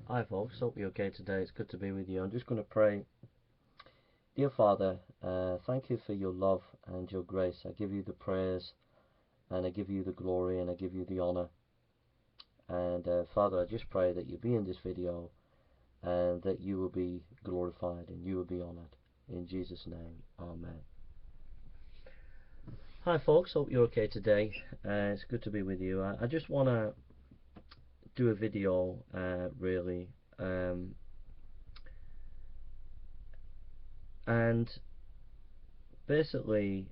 Hi folks, hope you're okay today. It's good to be with you. I'm just going to pray. Dear Father, thank you for your love and your grace. I give you the praise and I give you the glory and I give you the honor. And Father, I just pray that you be in this video and that you will be glorified and you will be honored. In Jesus' name, Amen. Hi folks, hope you're okay today. It's good to be with you. I just want to do a video really. And basically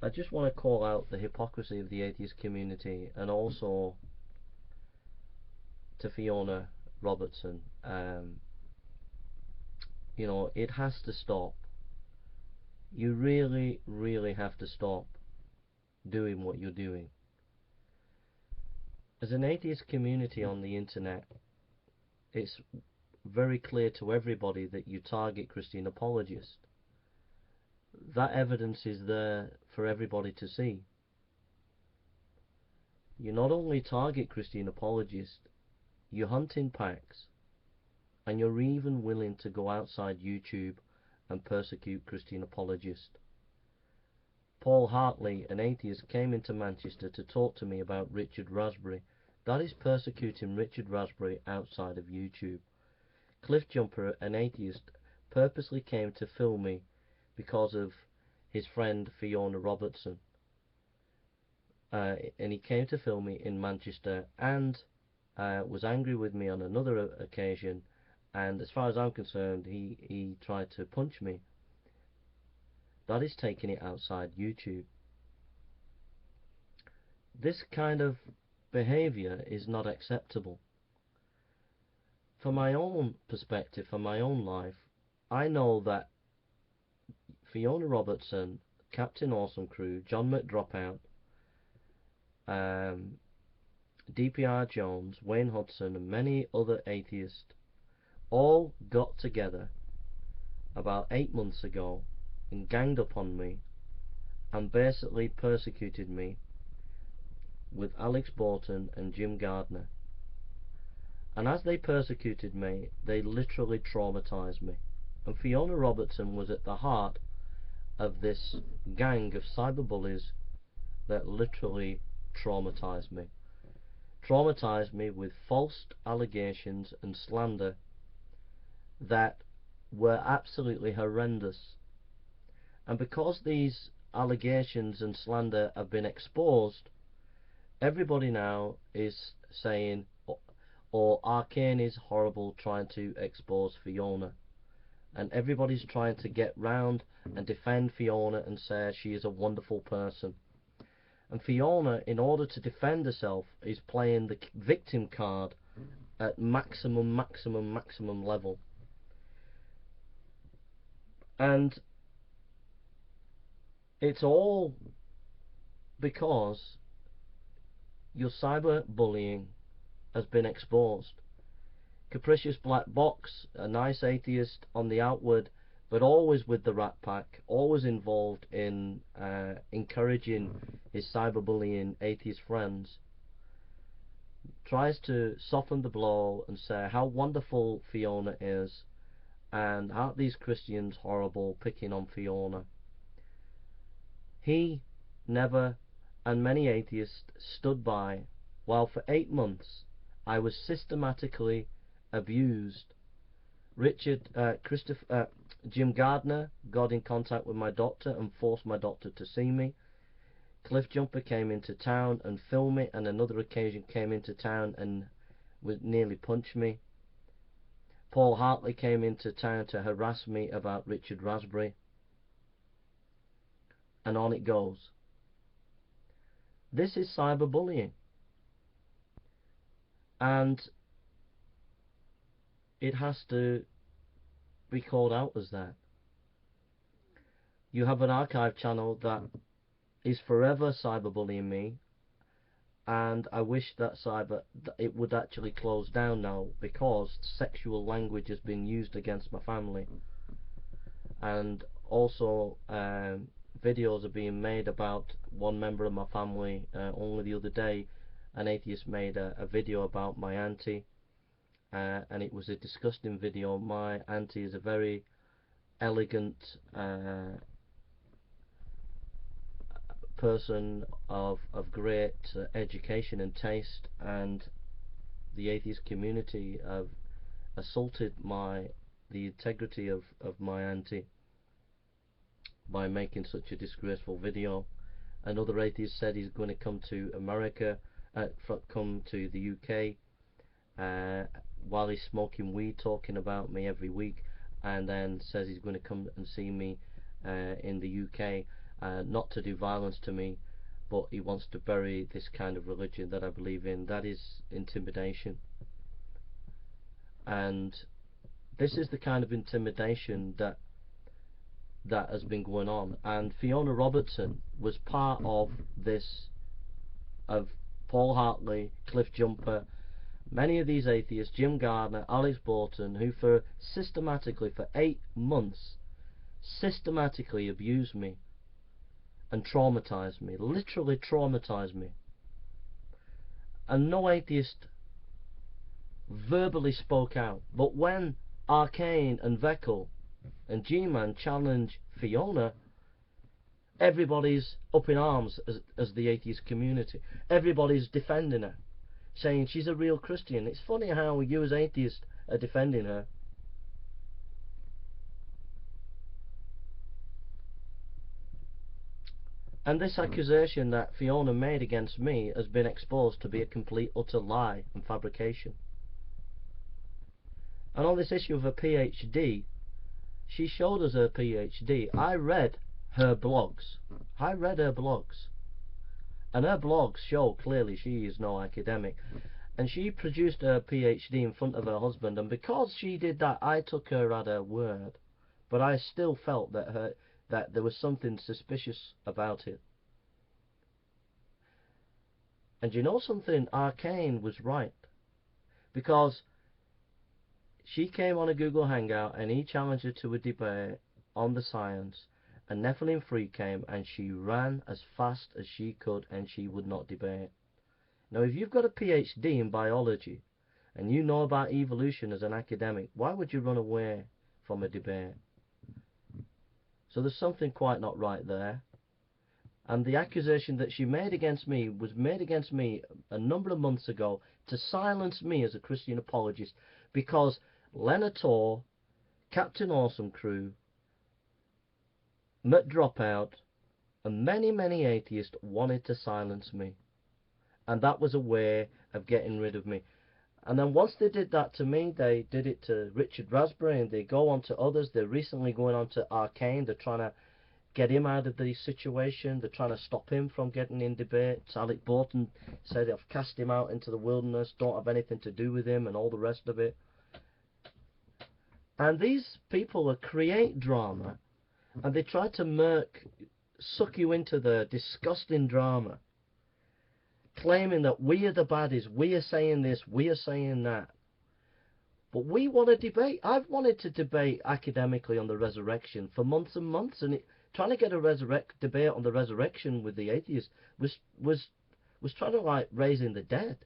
I just want to call out the hypocrisy of the atheist community, and also to Fiona Robertson. It has to stop. You really, really have to stop doing what you're doing. As an atheist community on the internet, it's very clear to everybody that you target Christian apologists. That evidence is there for everybody to see. You not only target Christian apologists, you hunt in packs, and you're even willing to go outside YouTube and persecute Christian apologists. Paul Hartley, an atheist, came into Manchester to talk to me about Richard Raspberry. That is persecuting Richard Raspberry outside of YouTube. Cliff Jumper, an atheist, purposely came to film me because of his friend Fiona Robertson. And he came to film me in Manchester and was angry with me on another occasion, and as far as I'm concerned, he tried to punch me. That is taking it outside YouTube. This kind of behavior is not acceptable. From my own perspective, from my own life, I know that Fiona Robertson, Captain Awesome Crew, John McDropout, DPR Jones, Wayne Hudson, and many other atheists all got together about 8 months ago and ganged up on me and basically persecuted me with Alex Borton and Jim Gardner. And as they persecuted me, they literally traumatized me. And Fiona Robertson was at the heart of this gang of cyberbullies that literally traumatized me. Traumatized me with false allegations and slander that were absolutely horrendous. And because these allegations and slander have been exposed, everybody now is saying, or Arcane is horrible trying to expose Fiona. And everybody's trying to get round and defend Fiona and say she is a wonderful person. And Fiona, in order to defend herself, is playing the victim card at maximum level. And it's all because your cyberbullying has been exposed. Capricious Black Box, a nice atheist on the outward, but always with the Rat Pack, always involved in encouraging his cyberbullying atheist friends, tries to soften the blow and say how wonderful Fiona is, and aren't these Christians horrible picking on Fiona. He never, and many atheists, stood by while for 8 months I was systematically abused. Jim Gardner got in contact with my doctor and forced my doctor to see me. Cliff Jumper came into town and filmed me, and another occasion came into town and nearly punched me. Paul Hartley came into town to harass me about Richard Raspberry, and on it goes. This is cyberbullying, and it has to be called out as that. You have an archive channel that is forever cyberbullying me, and I wish that it would actually close down now, because sexual language has been used against my family. And also videos are being made about one member of my family. Only the other day an atheist made a video about my auntie, and it was a disgusting video. My auntie is a very elegant person of great education and taste, and the atheist community have assaulted the integrity of my auntie by making such a disgraceful video. Another atheist said he's going to come to America, come to the UK, while he's smoking weed, talking about me every week, and then says he's going to come and see me in the UK, not to do violence to me, but he wants to bury this kind of religion that I believe in. That is intimidation. And this is the kind of intimidation that has been going on. And Fiona Robertson was part of this, of Paul Hartley, Cliff Jumper, many of these atheists, Jim Gardner, Alex Bolton, who systematically for 8 months systematically abused me and traumatized me, literally traumatized me. And no atheist verbally spoke out. But when Arcane and Vekel and G-Man challenge Fiona, everybody's up in arms as the atheist community. Everybody's defending her, saying she's a real Christian. It's funny how you as atheists are defending her. And this accusation that Fiona made against me has been exposed to be a complete utter lie and fabrication. And on this issue of her PhD, she showed us her PhD. I read her blogs. And her blogs show clearly she is no academic. And she produced her PhD in front of her husband, and because she did that, I took her at her word. But I still felt that there was something suspicious about it. And you know something? Arcane was right. Because she came on a Google Hangout and he challenged her to a debate on the science, and Nephilim Free came and she ran as fast as she could and she would not debate. Now if you've got a PhD in biology and you know about evolution as an academic, why would you run away from a debate? So there's something quite not right there. And the accusation that she made against me was made against me a number of months ago to silence me as a Christian apologist, because Leonard Tor, Captain Awesome Crew, Matt Dropout, and many atheists wanted to silence me. And that was a way of getting rid of me. And then once they did that to me, they did it to Richard Raspberry, and they go on to others. They're recently going on to Arcane. They're trying to get him out of the situation. They're trying to stop him from getting in debates. Alec Bolton said, I've cast him out into the wilderness, don't have anything to do with him, and all the rest of it. And these people create drama, and they try to suck you into the disgusting drama, claiming that we are the baddies, we are saying this, we are saying that. But we want to debate. I've wanted to debate academically on the resurrection for months and months, and trying to get a debate on the resurrection with the atheists was trying to like raising the dead.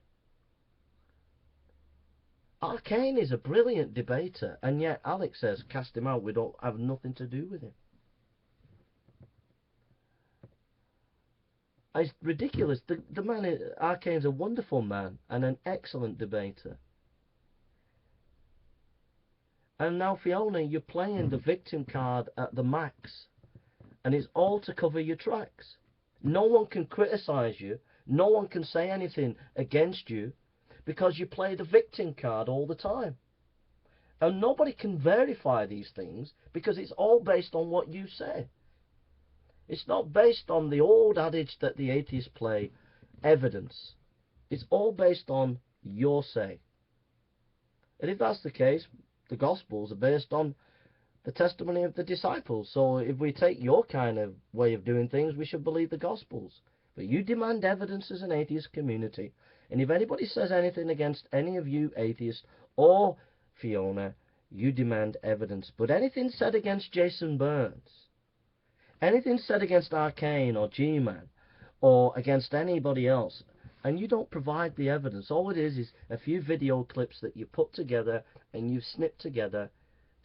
Arcane is a brilliant debater, and yet Alex says, cast him out, we don't have nothing to do with him. It's ridiculous. The man, Arcane's a wonderful man and an excellent debater. And now, Fiona, you're playing the victim card at the max, and it's all to cover your tracks. No one can criticize you. No one can say anything against you, because you play the victim card all the time. And nobody can verify these things, because it's all based on what you say. It's not based on the old adage that the atheists play, evidence. It's all based on your say. And if that's the case, the Gospels are based on the testimony of the disciples. So if we take your kind of way of doing things, we should believe the Gospels. But you demand evidence as an atheist community. And if anybody says anything against any of you atheists or Fiona, you demand evidence. But anything said against Jason Burns, anything said against Arcane or G-Man, or against anybody else, And you don't provide the evidence. All it is a few video clips that you put together and you've snipped together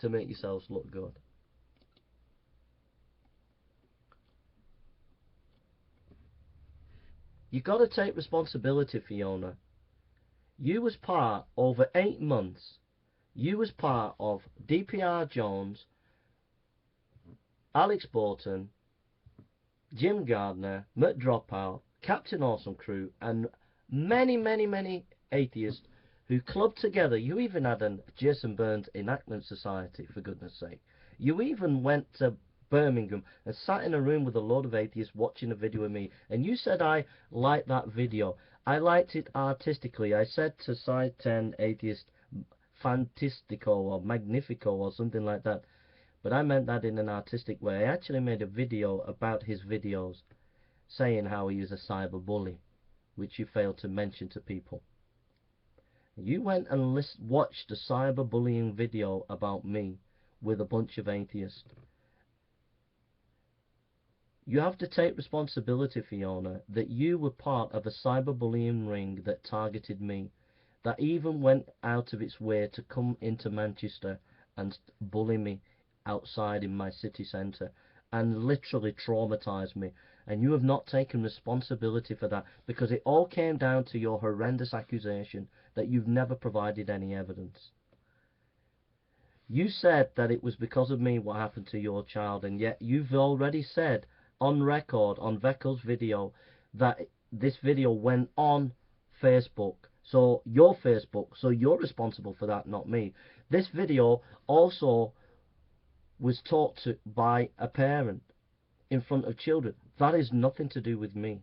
to make yourselves look good. You've got to take responsibility, Fiona. You was part, over 8 months, you was part of DPR Jones, Alex Borton, Jim Gardner, Matt Dropout, Captain Awesome Crew, and many, many, many atheists who clubbed together. You even had a Jason Burns Enactment Society, for goodness sake. You even went to Birmingham and sat in a room with a load of atheists watching a video of me, and you said I liked that video. I liked it artistically. I said to Side 10 Atheist Fantastico or Magnifico or something like that, but I meant that in an artistic way. I actually made a video about his videos saying how he is a cyber bully, which you failed to mention to people. You went and watched a cyberbullying video about me with a bunch of atheists. You have to take responsibility, Fiona, that you were part of a cyberbullying ring that targeted me, that even went out of its way to come into Manchester and bully me outside in my city centre and literally traumatise me. And you have not taken responsibility for that, because it all came down to your horrendous accusation that you've never provided any evidence. You said that it was because of me what happened to your child, and yet you've already said on record, on Veckel's video, that this video went on Facebook. So your Facebook, so you're responsible for that, not me. This video also was taught to by a parent in front of children. That is nothing to do with me.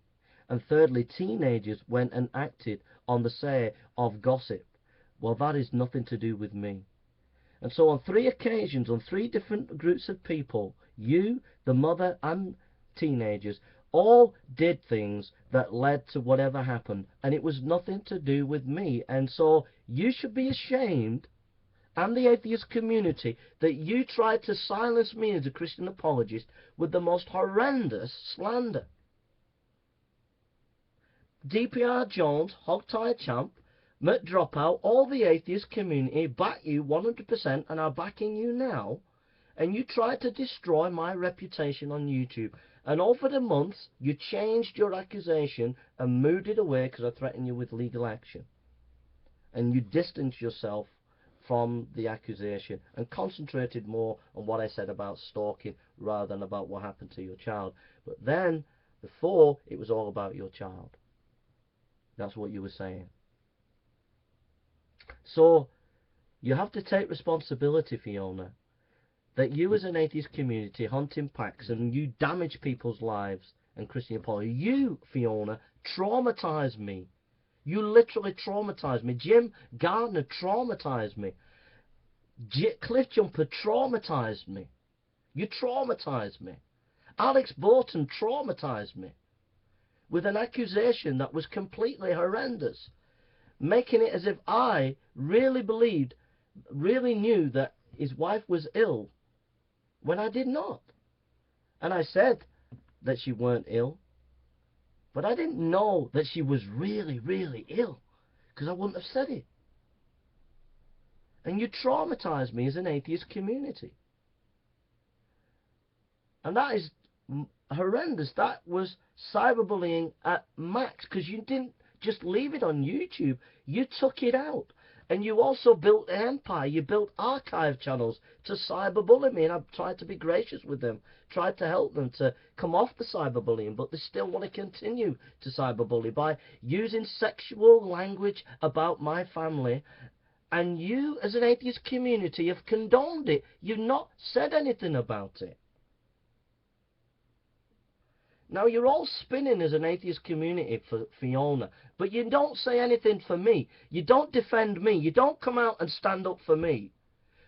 And thirdly, teenagers went and acted on the say of gossip. Well, that is nothing to do with me. And so on 3 occasions, on 3 different groups of people, you, the mother, and teenagers all did things that led to whatever happened, and it was nothing to do with me. And so you should be ashamed, and the atheist community, that you tried to silence me as a Christian apologist with the most horrendous slander. DPR Jones, Hogtie Champ, Matt Dropout, all the atheist community back you 100% and are backing you now, and you tried to destroy my reputation on YouTube. And over the months, you changed your accusation and moved it away because I threatened you with legal action. And you distanced yourself from the accusation and concentrated more on what I said about stalking rather than about what happened to your child. But then, before, it was all about your child. That's what you were saying. So, you have to take responsibility, Fiona, that you as an atheist community hunting packs and you damage people's lives and Christian apology. You, Fiona, traumatized me. You literally traumatized me. Jim Gardner traumatized me. Cliffjumper traumatized me. You traumatized me. Alex Borton traumatized me with an accusation that was completely horrendous, making it as if I really believed, really knew that his wife was ill when I did not. And I said that she weren't ill, but I didn't know that she was really, really ill, because I wouldn't have said it. And you traumatized me as an atheist community. And that is horrendous. That was cyberbullying at max, because you didn't just leave it on YouTube. You took it out. And you also built an empire. You built archive channels to cyberbully me, and I've tried to be gracious with them, tried to help them to come off the cyberbullying, but they still want to continue to cyberbully by using sexual language about my family. And you, as an atheist community, have condoned it. You've not said anything about it. Now, you're all spinning as an atheist community for Fiona, but you don't say anything for me. You don't defend me. You don't come out and stand up for me,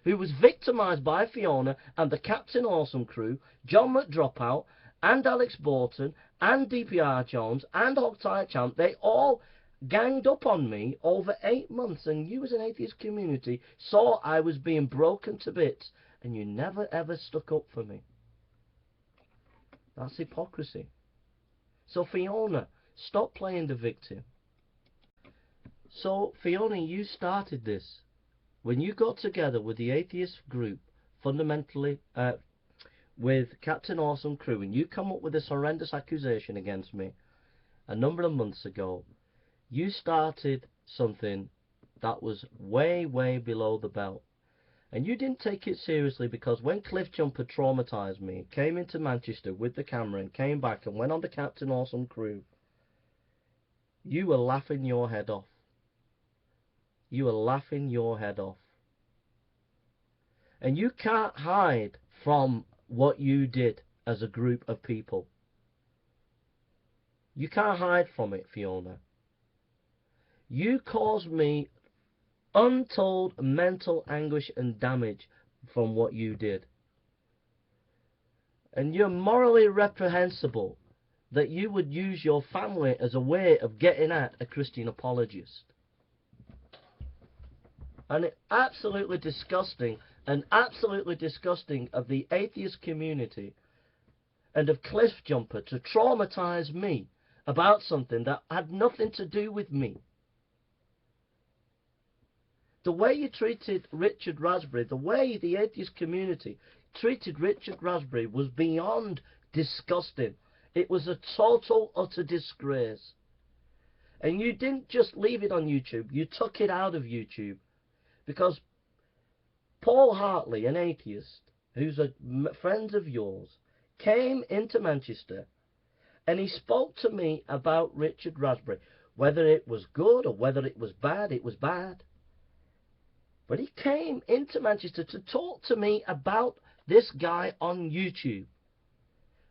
who was victimised by Fiona and the Captain Awesome crew, John McDropout, and Alex Borton, and DPR Jones, and Hogtie Champ. They all ganged up on me over 8 months, and you as an atheist community saw I was being broken to bits, and you never ever stuck up for me. That's hypocrisy. So Fiona, stop playing the victim. So, Fiona, you started this. When you got together with the atheist group, fundamentally, with Captain Awesome Crew, and you come up with this horrendous accusation against me a number of months ago, you started something that was way, way below the belt. And you didn't take it seriously, because when Cliffjumper traumatized me, came into Manchester with the camera and came back and went on the Captain Awesome Crew, you were laughing your head off. You were laughing your head off. And you can't hide from what you did as a group of people. You can't hide from it, Fiona. You caused me untold mental anguish and damage from what you did. And you're morally reprehensible that you would use your family as a way of getting at a Christian apologist. And it's absolutely disgusting, and absolutely disgusting of the atheist community and of Cliffjumper to traumatize me about something that had nothing to do with me. The way you treated Richard Raspberry, the way the atheist community treated Richard Raspberry was beyond disgusting. It was a total, utter disgrace. And you didn't just leave it on YouTube, you took it out of YouTube. Because Paul Hartley, an atheist, who's a friend of yours, came into Manchester and he spoke to me about Richard Raspberry. Whether it was good or whether it was bad, it was bad. But he came into Manchester to talk to me about this guy on YouTube.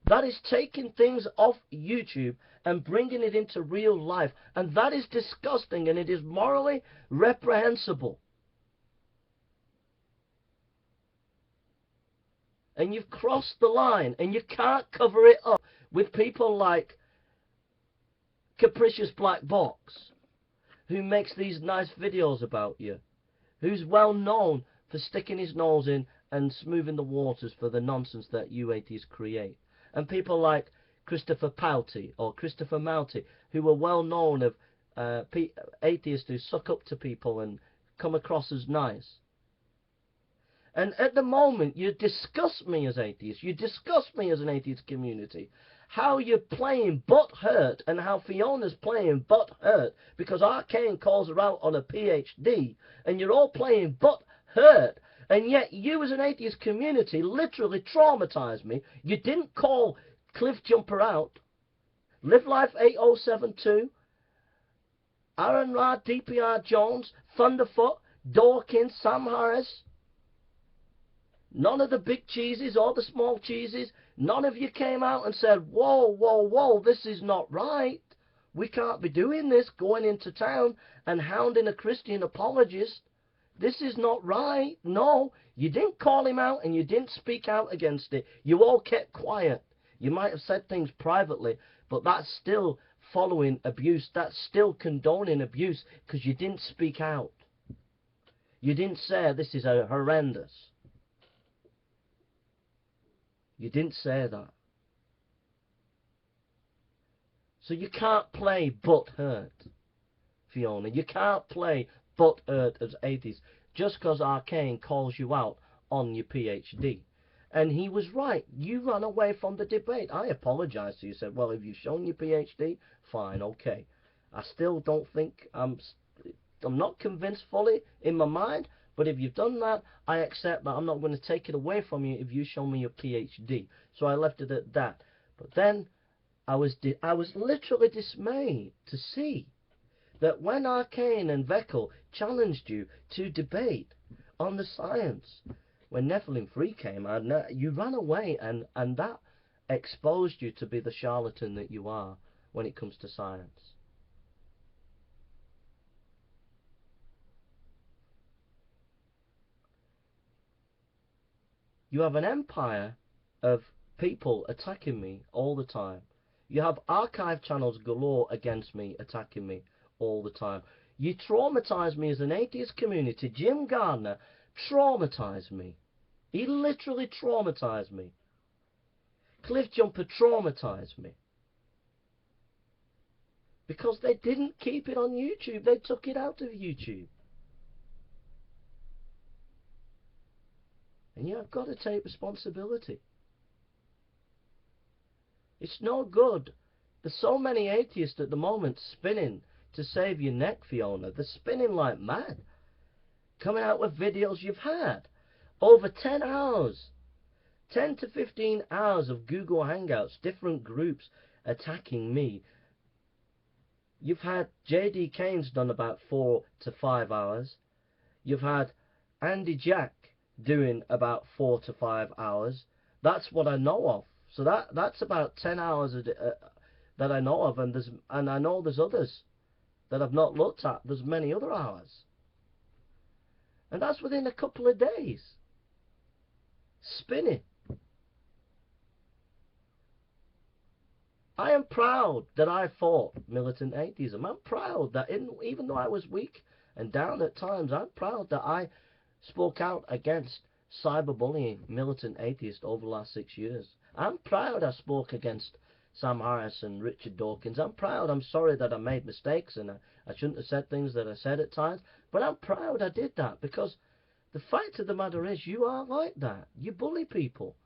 That is taking things off YouTube and bringing it into real life. And that is disgusting, and it is morally reprehensible. And you've crossed the line, and you can't cover it up with people like Capricious Black Box, who makes these nice videos about you, who's well known for sticking his nose in and smoothing the waters for the nonsense that you atheists create. And people like Christopher Pouty or Christopher Mouty, who are well known of atheists who suck up to people and come across as nice. And at the moment, you disgust me as atheists. You disgust me as an atheist community. How you're playing butt hurt, and how Fiona's playing butt hurt because Arcane calls her out on a PhD, and you're all playing butt hurt. And yet you as an atheist community literally traumatized me. You didn't call Cliffjumper out. Live Life 8072, Aaron Ra, DPR Jones, Thunderfoot, Dawkins, Sam Harris. None of the big cheeses or the small cheeses, none of you came out and said, whoa, whoa, whoa, this is not right. We can't be doing this, going into town and hounding a Christian apologist. This is not right. No, you didn't call him out and you didn't speak out against it. You all kept quiet. You might have said things privately, but that's still following abuse. That's still condoning abuse because you didn't speak out. You didn't say this is horrendous. You didn't say that. So you can't play butt hurt, Fiona. You can't play butt hurt as atheist just because Arcane calls you out on your PhD. And he was right. You ran away from the debate. I apologized to you. Said, well, have you shown your PhD? Fine, okay. I still don't think I'm not convinced fully in my mind. But if you've done that, I accept that. I'm not going to take it away from you if you show me your PhD. So I left it at that. But then I was literally dismayed to see that when Arcane and Veckel challenged you to debate on the science, when Nephilim Free came, you ran away, and that exposed you to be the charlatan that you are when it comes to science. You have an empire of people attacking me all the time. You have archive channels galore against me, attacking me all the time. You traumatize me as an atheist community. Jim Gardner traumatized me. He literally traumatized me. Cliffjumper traumatized me. because they didn't keep it on YouTube. They took it out of YouTube. And you have got to take responsibility. It's no good. There's so many atheists at the moment spinning to save your neck, Fiona. They're spinning like mad. Coming out with videos. You've had over 10 hours. 10 to 15 hours of Google Hangouts, different groups attacking me. You've had J.D. Kane's done about 4 to 5 hours. You've had Andy Jack doing about 4 to 5 hours. That's what I know of. So that's about 10 hours that I know of, and I know there's others that I've not looked at. There's many other hours. And that's within a couple of days. Spinning. I am proud that I fought militant atheism. I'm proud that even though I was weak and down at times, I'm proud that I spoke out against cyberbullying militant atheists over the last 6 years. I'm proud I spoke against Sam Harris and Richard Dawkins. I'm proud. I'm sorry that I made mistakes and I shouldn't have said things that I said at times. But I'm proud I did that, because the fact of the matter is, you are like that. You bully people.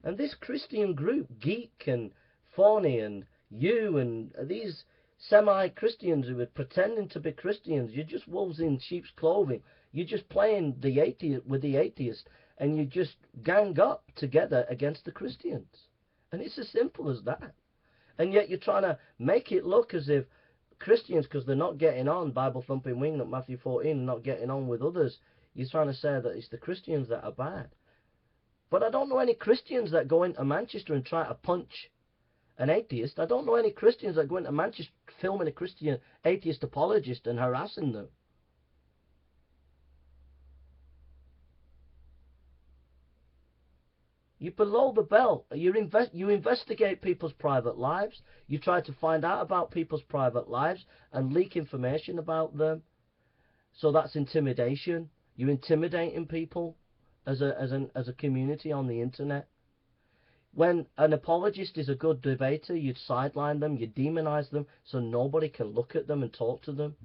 And this Christian group, Geek and Phony and you and these semi-Christians who are pretending to be Christians, you're just wolves in sheep's clothing. You're just playing the atheist with the atheist, and you just gang up together against the Christians. And it's as simple as that. And yet you're trying to make it look as if Christians, because they're not getting on, Bible thumping wing at Matthew 14, not getting on with others, you're trying to say that it's the Christians that are bad. But I don't know any Christians that go into Manchester and try to punch an atheist. I don't know any Christians that go into Manchester filming a Christian atheist apologist and harassing them. You're below the belt. You investigate people's private lives. You try to find out about people's private lives and leak information about them. So that's intimidation. You're intimidating people as a community on the internet. When an apologist is a good debater, you'd sideline them, you demonize them, so nobody can look at them and talk to them.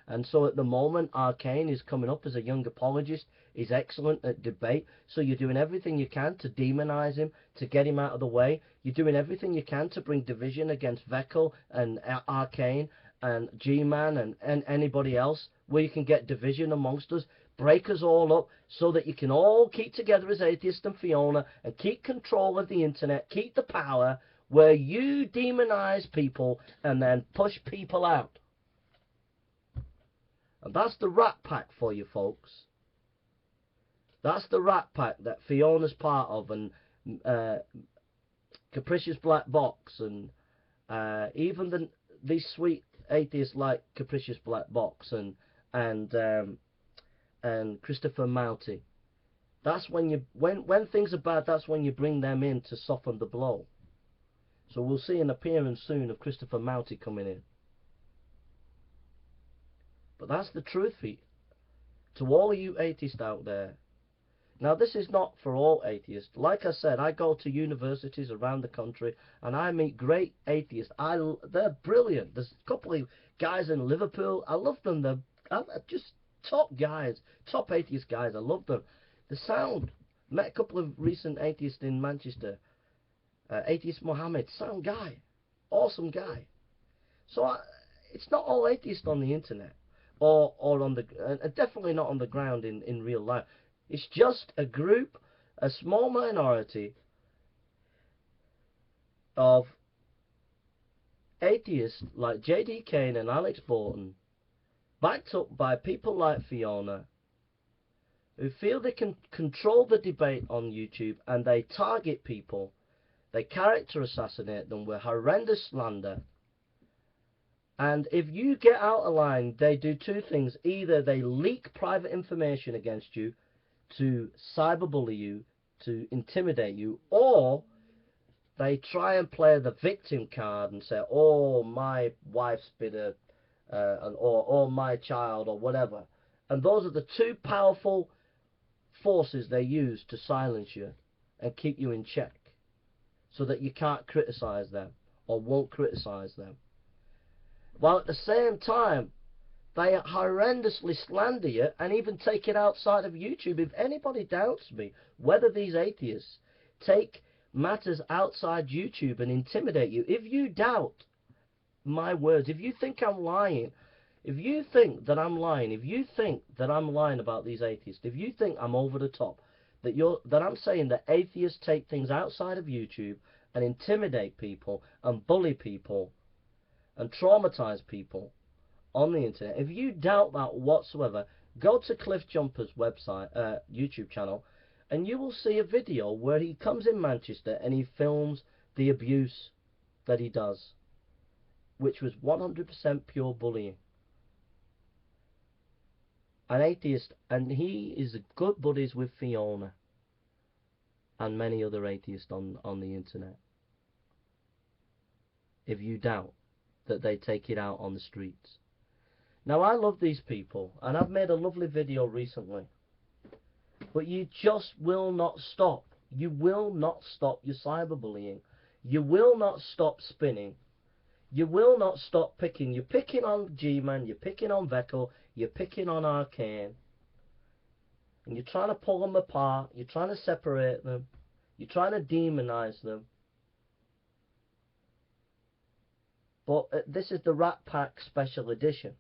And so at the moment, Arcane is coming up as a young apologist. He's excellent at debate. So you're doing everything you can to demonize him, to get him out of the way. You're doing everything you can to bring division against Vekel and Arcane and G-Man and anybody else, where you can get division amongst us. Break us all up so that you can all keep together as Atheist and Fiona and keep control of the internet, keep the power, where you demonize people and then push people out. And that's the Rat Pack for you, folks. That's the Rat Pack that Fiona's part of, and Capricious Black Box, and even these sweet atheists like Capricious Black Box and Christopher Mouty. That's when when things are bad, that's when you bring them in to soften the blow. So we'll see an appearance soon of Christopher Mouty coming in. But that's the truth, to all you atheists out there. Now, this is not for all atheists. Like I said, I go to universities around the country and I meet great atheists. They're brilliant. There's a couple of guys in Liverpool. I love them. They're just top guys, top atheist guys. I love them. The sound. Met a couple of recent atheists in Manchester. Atheist Mohammed, sound guy, awesome guy. So it's not all atheists on the internet, or on the definitely not on the ground in real life. It's just a group, a small minority of atheists like J.D. Kane and Alex Bolton, backed up by people like Fiona, who feel they can control the debate on YouTube, and they target people, they character assassinate them with horrendous slander. And if you get out of line, they do two things. Either they leak private information against you to cyberbully you, to intimidate you, or they try and play the victim card and say, oh, my wife's been or my child, or whatever. And those are the two powerful forces they use to silence you and keep you in check, so that you can't criticize them or won't criticize them. while at the same time they horrendously slander you and even take it outside of YouTube. If anybody doubts me whether these atheists take matters outside YouTube and intimidate you, if you doubt my words, if you think I'm lying, if you think that I'm lying, if you think that I'm lying about these atheists, if you think I'm over the top, that I'm saying that atheists take things outside of YouTube and intimidate people and bully people and traumatize people on the internet, if you doubt that whatsoever, go to Cliff Jumper's website, YouTube channel, and you will see a video where he comes in Manchester and he films the abuse that he does, which was 100% pure bullying. An atheist, and he is good buddies with Fiona and many other atheists on the internet. If you doubt that they take it out on the streets. Now, I love these people, and I've made a lovely video recently, but you just will not stop. You will not stop your cyberbullying. You will not stop spinning. You will not stop picking. You're picking on G-Man, you're picking on Vecco, you're picking on Arcane, and you're trying to pull them apart, you're trying to separate them, you're trying to demonize them. But this is the Rat Pack Special Edition.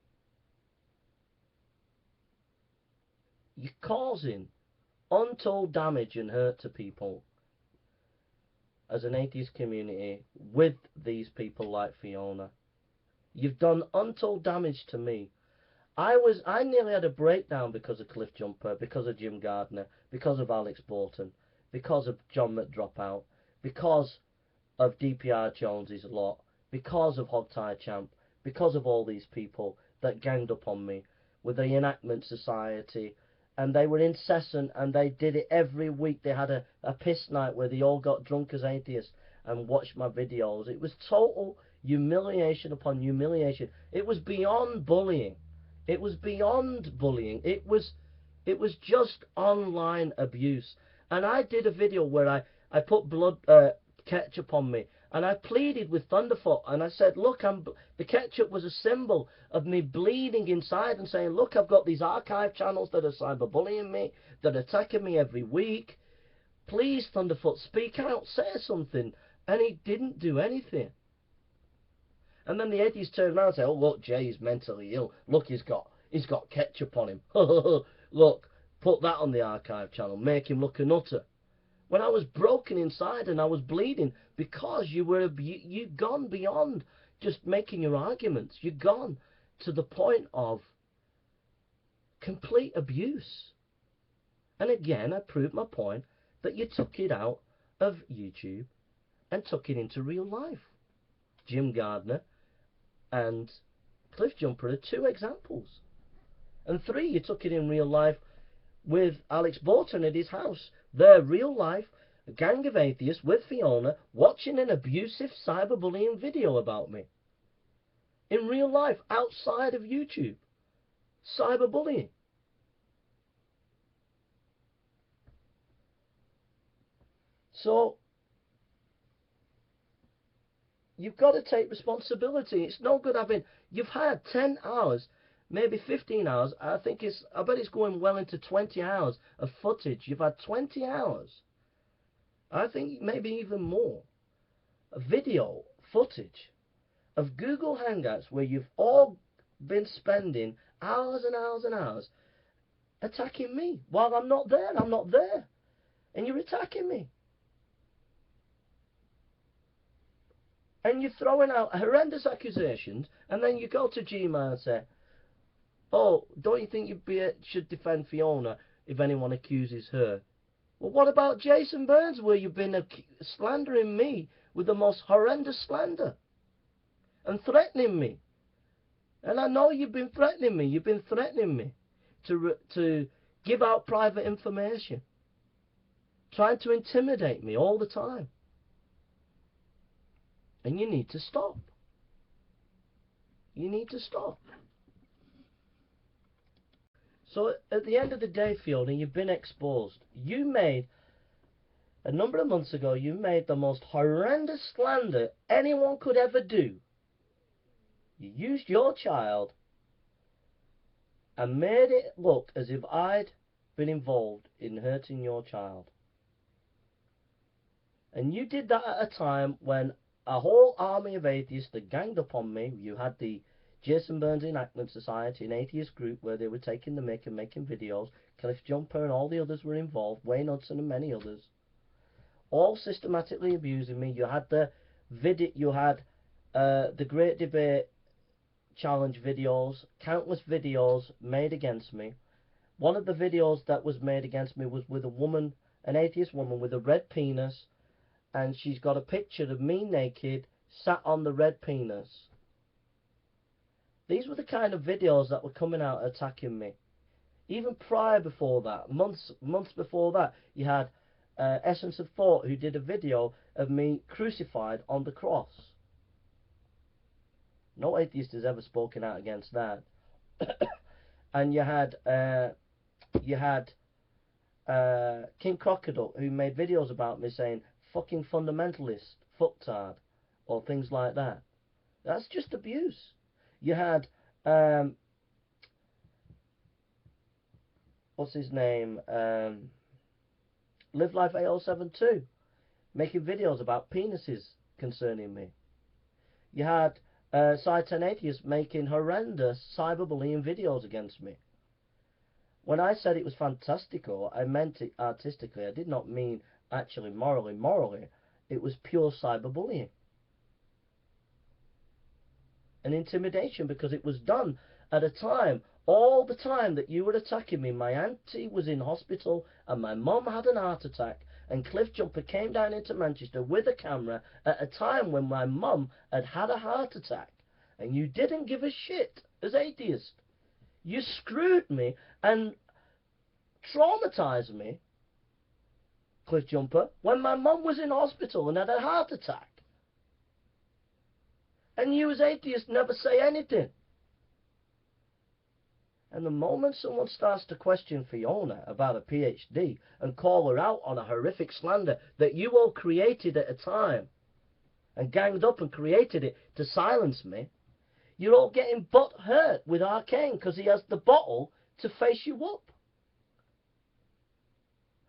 You're causing untold damage and hurt to people as an atheist community with these people like Fiona. You've done untold damage to me. I nearly had a breakdown because of Cliff Jumper, because of Jim Gardner, because of Alex Bolton, because of John McDropout, because of DPR Jones's lot, because of Hogtie Champ, because of all these people that ganged up on me with the Enactment Society. And they were incessant, and they did it every week. They had a piss night where they all got drunk as atheists and watched my videos. It was total humiliation upon humiliation. It was beyond bullying. It was beyond bullying. It was just online abuse. And I did a video where I put blood ketchup on me, and I pleaded with Thunderfoot, and I said, look, the ketchup was a symbol of me bleeding inside and saying, look, I've got these archive channels that are cyberbullying me, that are attacking me every week. Please, Thunderfoot, speak out, say something. And he didn't do anything. And then the atheists turned around and said, oh, look, Jay's mentally ill. Look, he's got ketchup on him. Look, put that on the archive channel, make him look a nutter. When I was broken inside and I was bleeding because you'd gone beyond just making your arguments. You'd gone to the point of complete abuse. And again, I proved my point that you took it out of YouTube and took it into real life. Jim Gardner and Cliff Jumper are 2 examples. And 3, you took it in real life with Alex Bolton at his house. Their real life, a gang of atheists with Fiona watching an abusive cyberbullying video about me. In real life, outside of YouTube. Cyberbullying. So, you've got to take responsibility. It's no good having, you've had 10 hours, maybe 15 hours, I bet it's going well into 20 hours of footage. You've had 20 hours. I think maybe even more. Video footage of Google Hangouts where you've all been spending hours and hours and hours attacking me while I'm not there. I'm not there. And you're attacking me. And you're throwing out horrendous accusations, and then you go to Gmail and say, oh, don't you think you should defend Fiona if anyone accuses her? Well, what about Jason Burns, where you've been slandering me with the most horrendous slander and threatening me? And I know you've been threatening me. You've been threatening me to give out private information, trying to intimidate me all the time. And you need to stop. You need to stop. So at the end of the day, Fiona, you've been exposed. You made, a number of months ago, you made the most horrendous slander anyone could ever do. You used your child and made it look as if I'd been involved in hurting your child. And you did that at a time when a whole army of atheists had ganged up on me. You had the Jason Burns Enactment Society, an atheist group where they were taking the mick and making videos. Cliff Jumper and all the others were involved, Wayne Hudson and many others, all systematically abusing me. You had the the Great Debate Challenge videos, countless videos made against me. One of the videos that was made against me was with a woman, an atheist woman with a red penis, and she's got a picture of me naked, sat on the red penis. These were the kind of videos that were coming out attacking me. Even prior before that, months before that, you had Essence of Thought, who did a video of me crucified on the cross. No atheist has ever spoken out against that. And you had King Crocodile, who made videos about me saying fucking fundamentalist, fucktard, or things like that. That's just abuse. You had what's his name? Live Life 8072 making videos about penises concerning me. You had Side 10 Atheists making horrendous cyberbullying videos against me. When I said it was fantastical, I meant it artistically. I did not mean actually morally. Morally, it was pure cyberbullying. And intimidation, because it was done at a time, all the time that you were attacking me, my auntie was in hospital and my mum had an heart attack, and Cliff Jumper came down into Manchester with a camera at a time when my mum had had a heart attack, and you didn't give a shit as atheist. You screwed me and traumatized me, Cliff Jumper, when my mum was in hospital and had a heart attack. And you as atheists never say anything. And the moment someone starts to question Fiona about a PhD and call her out on a horrific slander that you all created at a time and ganged up and created it to silence me, you're all getting butt hurt with Arcane because he has the bottle to face you up.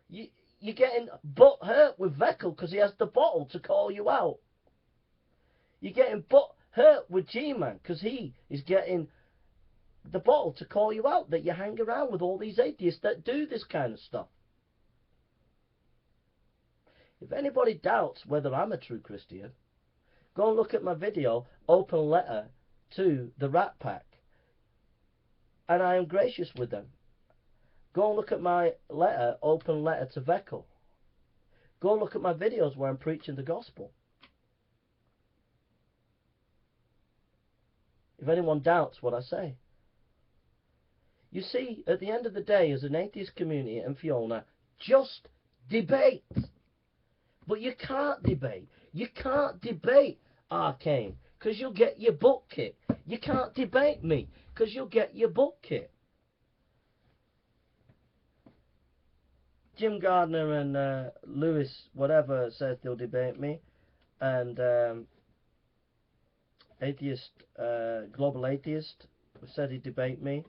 You're getting butt hurt with Veckle because he has the bottle to call you out. You're getting butt hurt with G-Man because he is getting the bottle to call you out, that you hang around with all these atheists that do this kind of stuff. If anybody doubts whether I'm a true Christian, go and look at my video, Open Letter to the Rat Pack. And I am gracious with them. Go and look at my letter, Open Letter to Veckle. Go and look at my videos where I'm preaching the gospel. If anyone doubts what I say. You see, at the end of the day, as an atheist community and Fiona, just debate. But you can't debate. You can't debate Arcane, because you'll get your butt kicked. You can't debate me, because you'll get your butt kicked. Jim Gardner and Lewis, whatever, says they'll debate me. And Global Atheist said he'd debate me.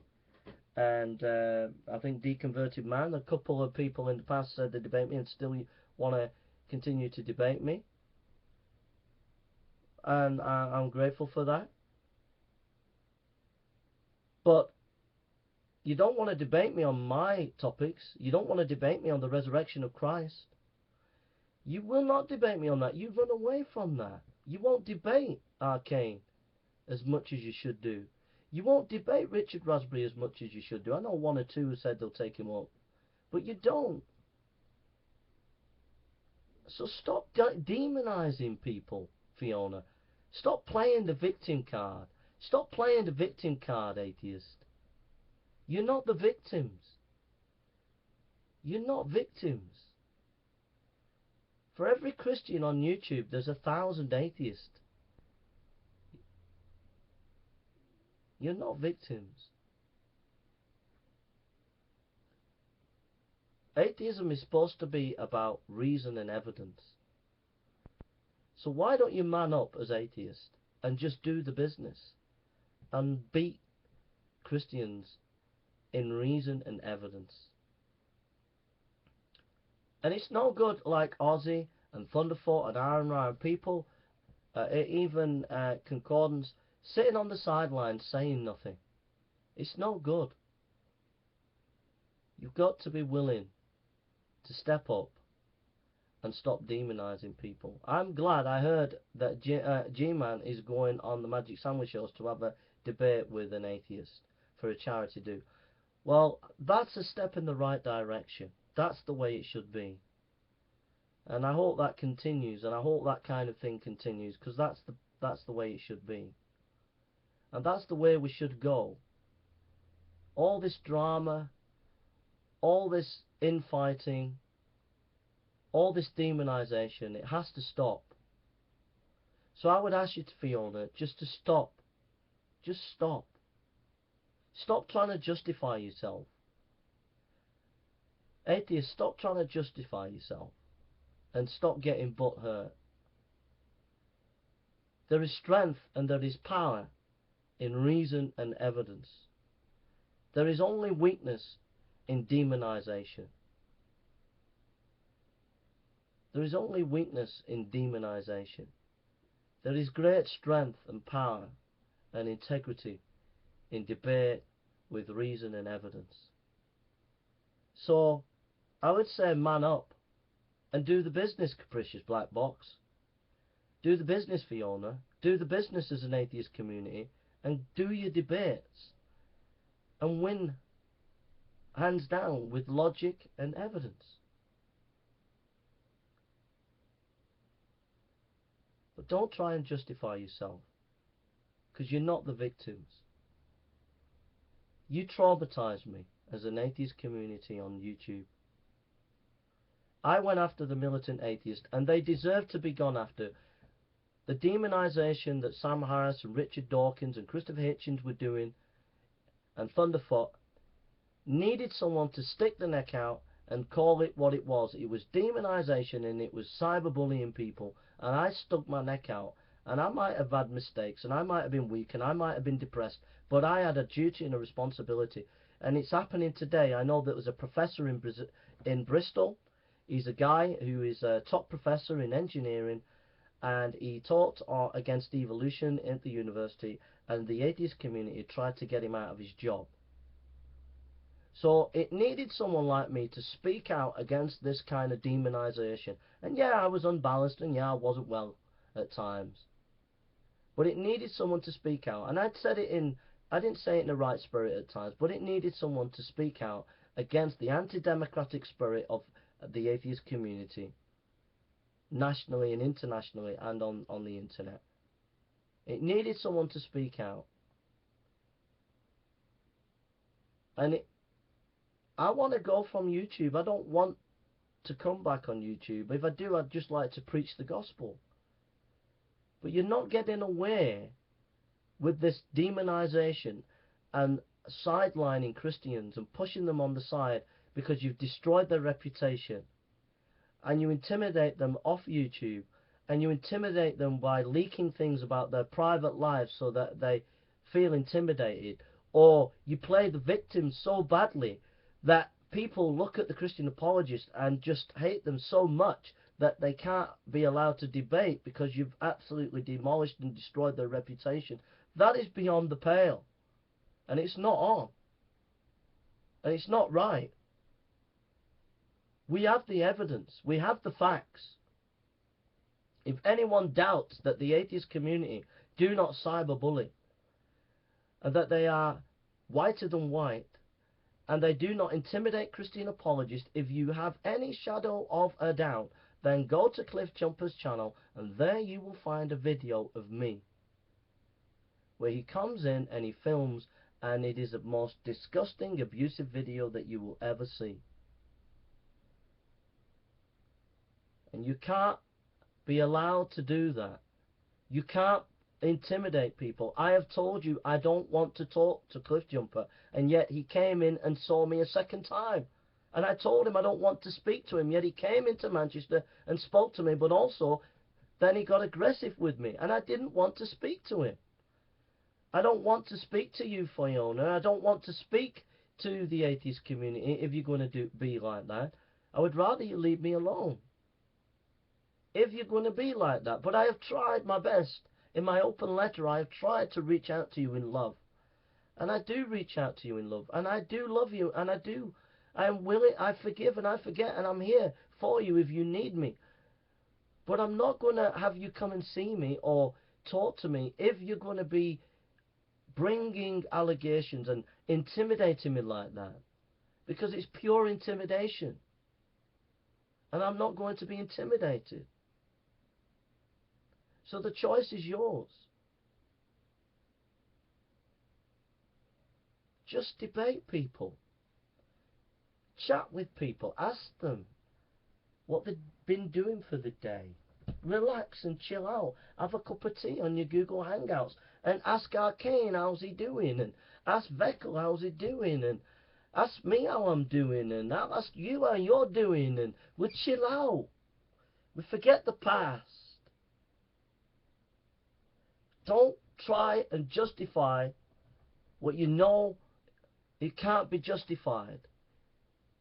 And I think Deconverted Man, a couple of people in the past said they'd debate me and still want to continue to debate me. And I'm grateful for that. But you don't want to debate me on my topics. You don't want to debate me on the resurrection of Christ. You will not debate me on that. You run away from that. You won't debate Arcane as much as you should do. You won't debate Richard Raspberry as much as you should do. I know one or two who said they'll take him up. But you don't. So stop demonizing people, Fiona. Stop playing the victim card. Stop playing the victim card, atheist. You're not the victims. You're not victims. For every Christian on YouTube, there's 1,000 atheists. You're not victims. Atheism is supposed to be about reason and evidence. So why don't you man up as atheists and just do the business? and beat Christians in reason and evidence. And it's no good like Ozzy and Thunderfoot and Iron Ryan, people, even Concordance, sitting on the sidelines saying nothing. It's no good. You've got to be willing to step up and stop demonizing people. I'm glad I heard that G-Man is going on the Magic Sandwich Shows to have a debate with an atheist for a charity do. Well, that's a step in the right direction. That's the way it should be. And I hope that continues, and I hope that kind of thing continues, because that's the way it should be. And that's the way we should go. All this drama, all this infighting, all this demonization, it has to stop. So I would ask you, Fiona, just to stop. Just stop. Stop trying to justify yourself. Atheists, stop trying to justify yourself. And stop getting butthurt. There is strength and there is power in reason and evidence. There is only weakness in demonization. There is only weakness in demonization. There is great strength and power and integrity in debate with reason and evidence. So, I would say man up and do the business, Capricious Black Box. Do the business, Fiona. Do the business as an atheist community and do your debates and win hands down with logic and evidence. But don't try and justify yourself, because you're not the victims. You traumatized me as an atheist community on YouTube. I went after the militant atheist, and they deserve to be gone after. The demonization that Sam Harris and Richard Dawkins and Christopher Hitchens were doing, and Thunderfoot, needed someone to stick the neck out and call it what it was. It was demonization and it was cyberbullying people, and I stuck my neck out, and I might have had mistakes and I might have been weak and I might have been depressed, but I had a duty and a responsibility, and it's happening today. I know there was a professor in Bristol. He's a guy who is a top professor in engineering, and he taught against evolution at the university, and the atheist community tried to get him out of his job. So it needed someone like me to speak out against this kind of demonization. And yeah, I was unbalanced, and yeah, I wasn't well at times. But it needed someone to speak out. And I didn't say it in the right spirit at times, but it needed someone to speak out against the anti-democratic spirit of the atheist community, nationally and internationally and on the internet. It needed someone to speak out. And I want to go from YouTube. I don't want to come back on YouTube. If I do, I'd just like to preach the gospel. But you're not getting away with this demonization and sidelining Christians and pushing them on the side, because you've destroyed their reputation. And you intimidate them off YouTube, and you intimidate them by leaking things about their private lives so that they feel intimidated. Or you play the victim so badly that people look at the Christian apologist and just hate them so much that they can't be allowed to debate because you've absolutely demolished and destroyed their reputation. That is beyond the pale. And it's not on. And it's not right. We have the evidence. We have the facts. If anyone doubts that the atheist community do not cyberbully, and that they are whiter than white, and they do not intimidate Christian apologists, if you have any shadow of a doubt, then go to Cliff Jumper's channel, and there you will find a video of me, where he comes in and he films, and it is the most disgusting, abusive video that you will ever see. And you can't be allowed to do that. You can't intimidate people. I have told you I don't want to talk to Cliff Jumper, and yet he came in and saw me a second time. And I told him I don't want to speak to him, yet he came into Manchester and spoke to me, but also then he got aggressive with me, and I didn't want to speak to him. I don't want to speak to you, Fiona. I don't want to speak to the atheist community if you're going to be like that. I would rather you leave me alone if you're going to be like that. But I have tried my best. In my open letter, I have tried to reach out to you in love. And I do reach out to you in love. And I do love you. And I am willing, I forgive and I forget. And I'm here for you if you need me. But I'm not going to have you come and see me or talk to me if you're going to be bringing allegations and intimidating me like that, because it's pure intimidation, and I'm not going to be intimidated. So the choice is yours. Just debate people, chat with people, ask them what they've been doing for the day. Relax and chill out. Have a cup of tea on your Google Hangouts and ask Arcane how's he doing, and ask Veckel how's he doing, and ask me how I'm doing, and I'll ask you how you're doing, and we'll chill out. We forget the past. Don't try and justify what you know it can't be justified.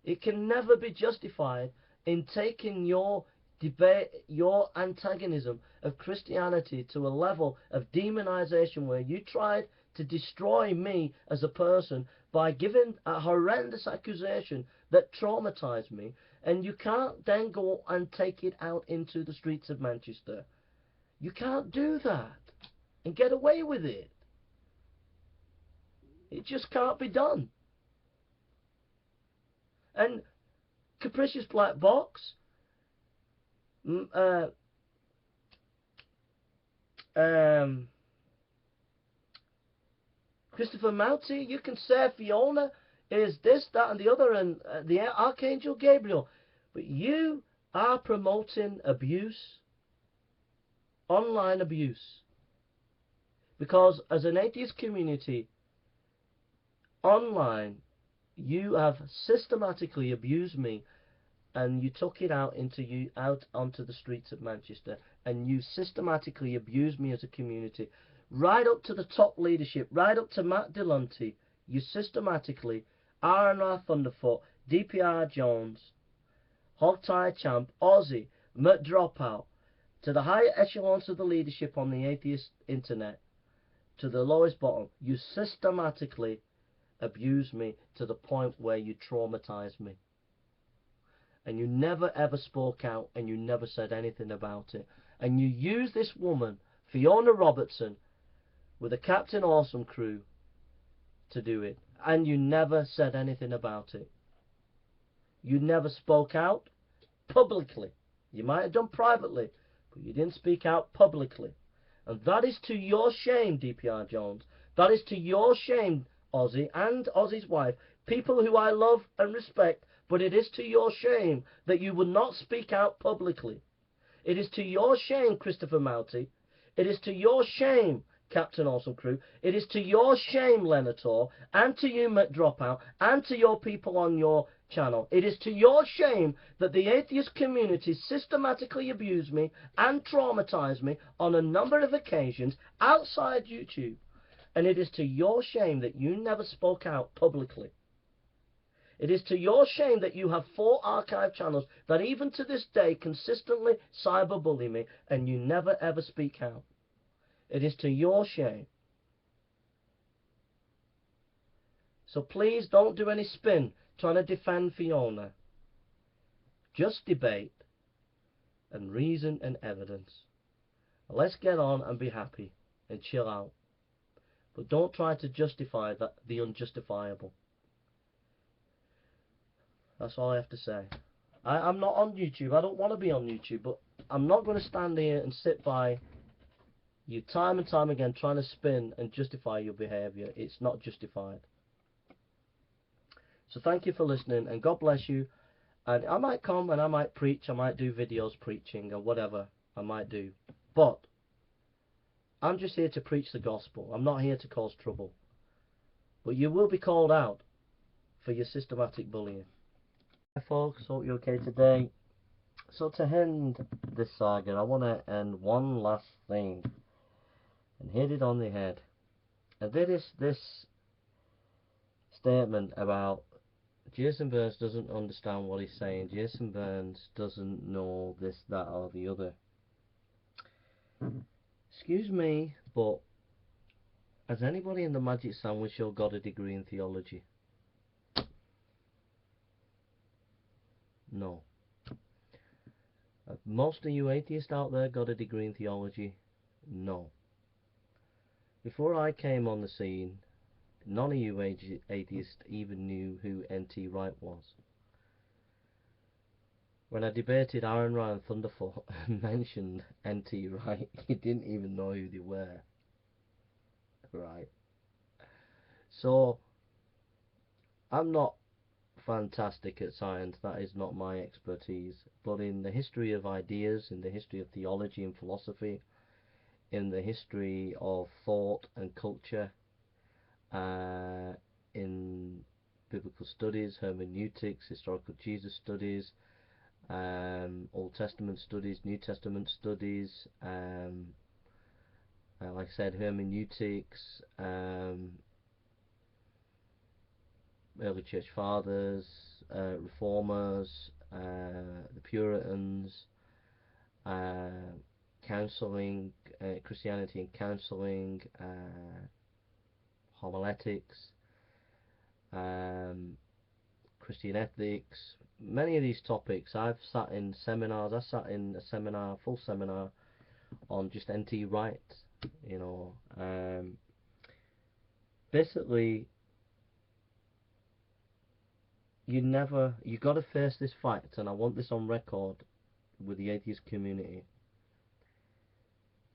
It can never be justified in taking your debate, your antagonism of Christianity to a level of demonization where you tried to destroy me as a person by giving a horrendous accusation that traumatized me, and you can't then go and take it out into the streets of Manchester. You can't do that and get away with it. It just can't be done. And Capricious Black Box, Christopher Mouty, you can say Fiona is this, that and the other, and the Archangel Gabriel, but you are promoting abuse, online abuse, because as an atheist community online, you have systematically abused me, and you took it out onto the streets of Manchester, and you systematically abused me as a community, right up to the top leadership, right up to Matt Delonte. You systematically, R&R Thunderfoot, DPR Jones, Hogtie Champ, Ozzy, Mert Dropout, to the higher echelons of the leadership on the atheist internet, to the lowest bottom, you systematically abused me to the point where you traumatized me. And you never ever spoke out, and you never said anything about it. And you used this woman, Fiona Robertson, with the Captain Awesome crew to do it. And you never said anything about it. You never spoke out publicly. You might have done privately, but you didn't speak out publicly. And that is to your shame, DPR Jones. That is to your shame, Ozzy and Ozzy's wife, people who I love and respect, but it is to your shame that you would not speak out publicly. It is to your shame, Christopher Mouty. It is to your shame, Captain Awesome Crew. It is to your shame, Lenator, and to you, Matt Dropout, and to your people on your channel. It is to your shame that the atheist community systematically abused me and traumatized me on a number of occasions outside YouTube. And it is to your shame that you never spoke out publicly. It is to your shame that you have 4 archive channels that even to this day consistently cyberbully me, and you never ever speak out. It is to your shame. So please don't do any spin trying to defend Fiona. Just debate and reason and evidence. Let's get on and be happy and chill out. But don't try to justify the unjustifiable. That's all I have to say. I'm not on YouTube. I don't want to be on YouTube, but I'm not going to stand here and sit by you time and time again trying to spin and justify your behaviour. It's not justified. So thank you for listening, and God bless you. And I might come and I might preach. I might do videos preaching or whatever I might do. But I'm just here to preach the gospel. I'm not here to cause trouble. But you will be called out for your systematic bullying. Hi folks, hope you're okay today. So to end this saga, I want to end one last thing and hit it on the head. And this statement about Jason Burns doesn't understand what he's saying. Jason Burns doesn't know this, that, or the other. Excuse me, but has anybody in the Magic Sandwich Show got a degree in theology? No. Have most of you atheists out there got a degree in theology? No. Before I came on the scene, none of you atheists even knew who N.T. Wright was. When I debated Iron Ryan Thunderfoot and mentioned N.T. Wright, he didn't even know who they were. Right. So, I'm not fantastic at science, that is not my expertise, but in the history of ideas, in the history of theology and philosophy, in the history of thought and culture, in biblical studies, hermeneutics, historical Jesus studies, Old Testament studies, New Testament studies, like I said, hermeneutics, early church fathers, reformers, the Puritans, counseling, Christianity and counseling, homiletics, Christian ethics, many of these topics. I've sat in seminars. I sat in a seminar, full seminar, on just N.T. Wright. You know, basically, you got to face this fact, and I want this on record with the atheist community.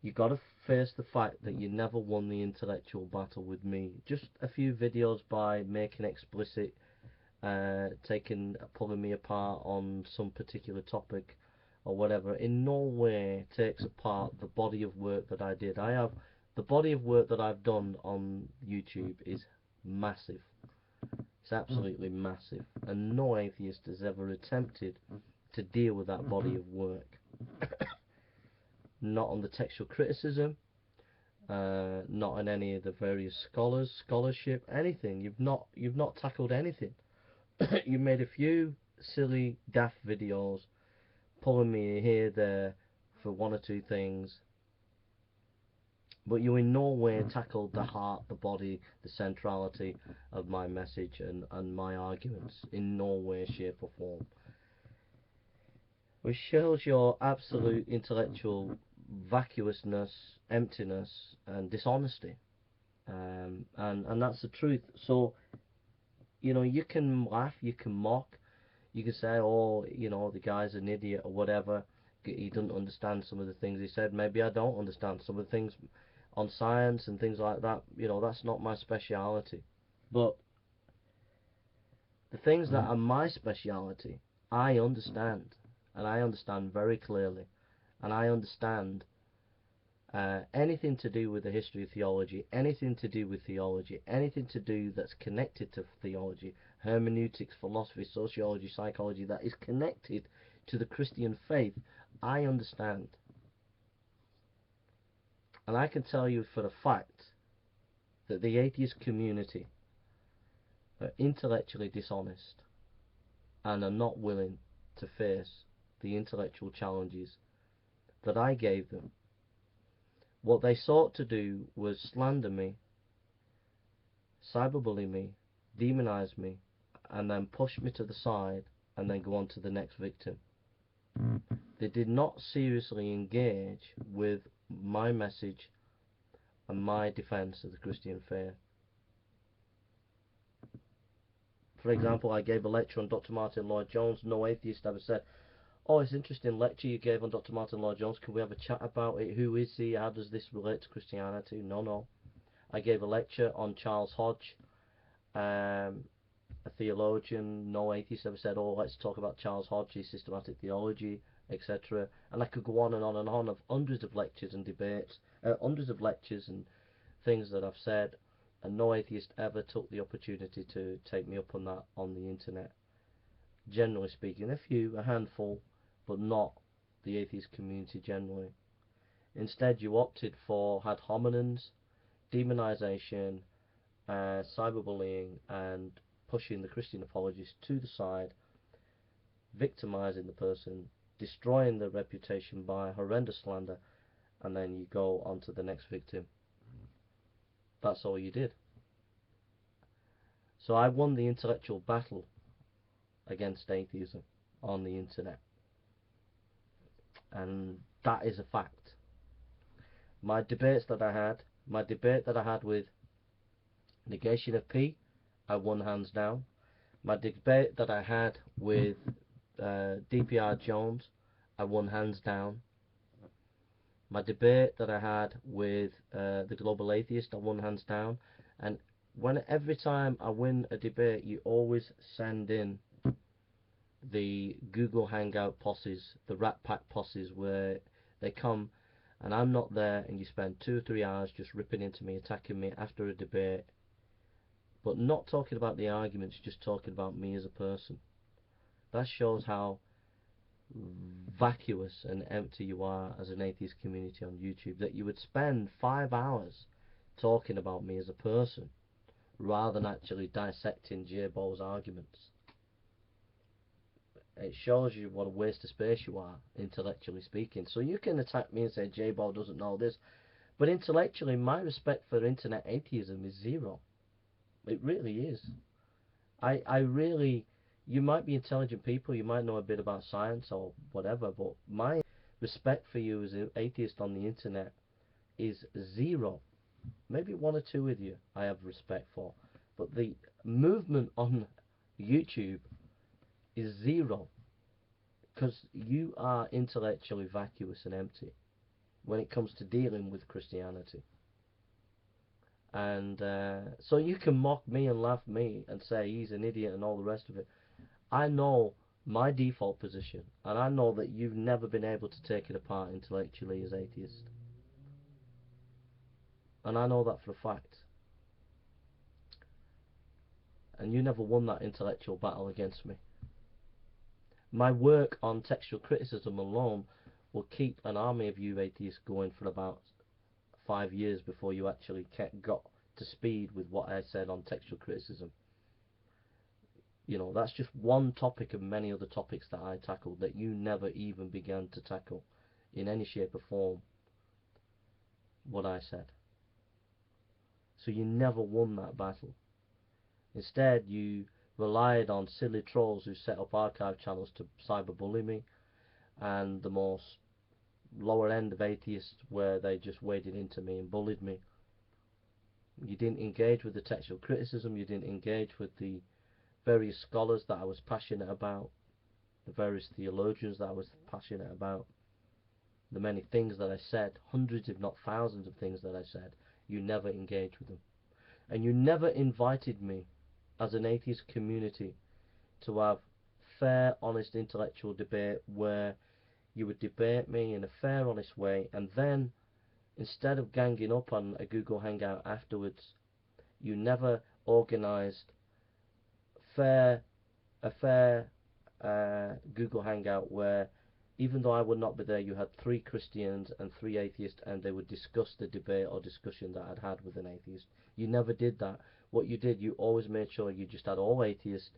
You got to face the fact that you never won the intellectual battle with me. Just a few videos by making explicit, pulling me apart on some particular topic or whatever, in no way takes apart the body of work that I did. The body of work that I've done on YouTube is massive. It's absolutely massive, and no atheist has ever attempted to deal with that body of work. Not on the textual criticism, not on any of the various scholarship, anything. You've not tackled anything. You made a few silly, daft videos, pulling me here, there, for one or two things, but you in no way tackled the heart, the body, the centrality of my message and my arguments, in no way, shape or form. Which shows your absolute intellectual vacuousness, emptiness and dishonesty. And that's the truth. So, you know, you can laugh, you can mock, you can say, oh, you know, the guy's an idiot or whatever, he doesn't understand some of the things he said. Maybe I don't understand some of the things on science and things like that. You know, that's not my speciality. But the things that are my speciality, I understand, and I understand very clearly, and I understand anything to do with the history of theology, anything to do with theology, anything to do that's connected to theology, hermeneutics, philosophy, sociology, psychology, that is connected to the Christian faith, I understand. And I can tell you for a fact that the atheist community are intellectually dishonest and are not willing to face the intellectual challenges that I gave them. What they sought to do was slander me, cyberbully me, demonize me, and then push me to the side and then go on to the next victim. They did not seriously engage with my message and my defense of the Christian faith. For example, I gave a lecture on Dr. Martin Lloyd-Jones. No atheist ever said, oh, it's an interesting lecture you gave on Dr. Martin Lloyd-Jones, can we have a chat about it? Who is he? How does this relate to Christianity? No. I gave a lecture on Charles Hodge, a theologian. No atheist ever said, oh, let's talk about Charles Hodge, his systematic theology, etc. And I could go on and on and on of hundreds of lectures and debates, hundreds of lectures and things that I've said, and no atheist ever took the opportunity to take me up on that on the internet. Generally speaking, a handful, but not the atheist community generally. Instead, you opted for ad hominems, demonization, cyberbullying, and pushing the Christian apologist to the side, victimizing the person, destroying their reputation by horrendous slander, and then you go on to the next victim. That's all you did. So I won the intellectual battle against atheism on the internet, and that is a fact. My debate that I had with Negation of P, I won hands down. My debate that I had with DPR Jones, I won hands down. My debate that I had with the Global Atheist, I won hands down. And every time I win a debate, you always send in the Google Hangout posses, the Rat Pack posses, where they come and I'm not there, and you spend 2 or 3 hours just ripping into me, attacking me after a debate, but not talking about the arguments, just talking about me as a person. That shows how vacuous and empty you are as an atheist community on YouTube, that you would spend 5 hours talking about me as a person rather than actually dissecting J-Bo's arguments. It shows you what a waste of space you are, intellectually speaking. So you can attack me and say J-Bo doesn't know this, but intellectually my respect for internet atheism is zero. It really is. I really, you might be intelligent people, you might know a bit about science or whatever, but my respect for you as an atheist on the internet is zero. Maybe 1 or 2 with you I have respect for, but the movement on YouTube is zero, because you are intellectually vacuous and empty when it comes to dealing with Christianity. And so you can mock me and laugh at me and say he's an idiot and all the rest of it. I know my default position, and I know that you've never been able to take it apart intellectually as atheist, and I know that for a fact. And you never won that intellectual battle against me. My work on textual criticism alone will keep an army of you atheists going for about 5 years before you actually got to speed with what I said on textual criticism. You know, that's just one topic of many other topics that I tackled that you never even began to tackle in any shape or form what I said. So you never won that battle. Instead, you relied on silly trolls who set up archive channels to cyberbully me, and the most lower end of atheists where they just waded into me and bullied me. You didn't engage with the textual criticism, you didn't engage with the various scholars that I was passionate about, the various theologians that I was passionate about, the many things that I said, hundreds if not thousands of things that I said. You never engaged with them. And you never invited me as an atheist community to have fair, honest intellectual debate where you would debate me in a fair, honest way, and then instead of ganging up on a Google Hangout afterwards, you never organised a fair Google Hangout where, even though I would not be there, you had 3 Christians and 3 atheists, and they would discuss the debate or discussion that I'd had with an atheist. You never did that. What you did, you always made sure you just had all atheists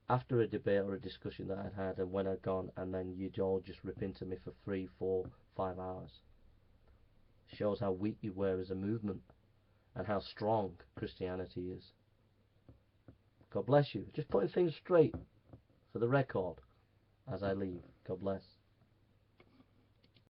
after a debate or a discussion that I'd had, and when I'd gone, and then you'd all just rip into me for 3, 4, 5 hours. Shows how weak you were as a movement and how strong Christianity is. God bless you. Just putting things straight for the record as I leave. God bless.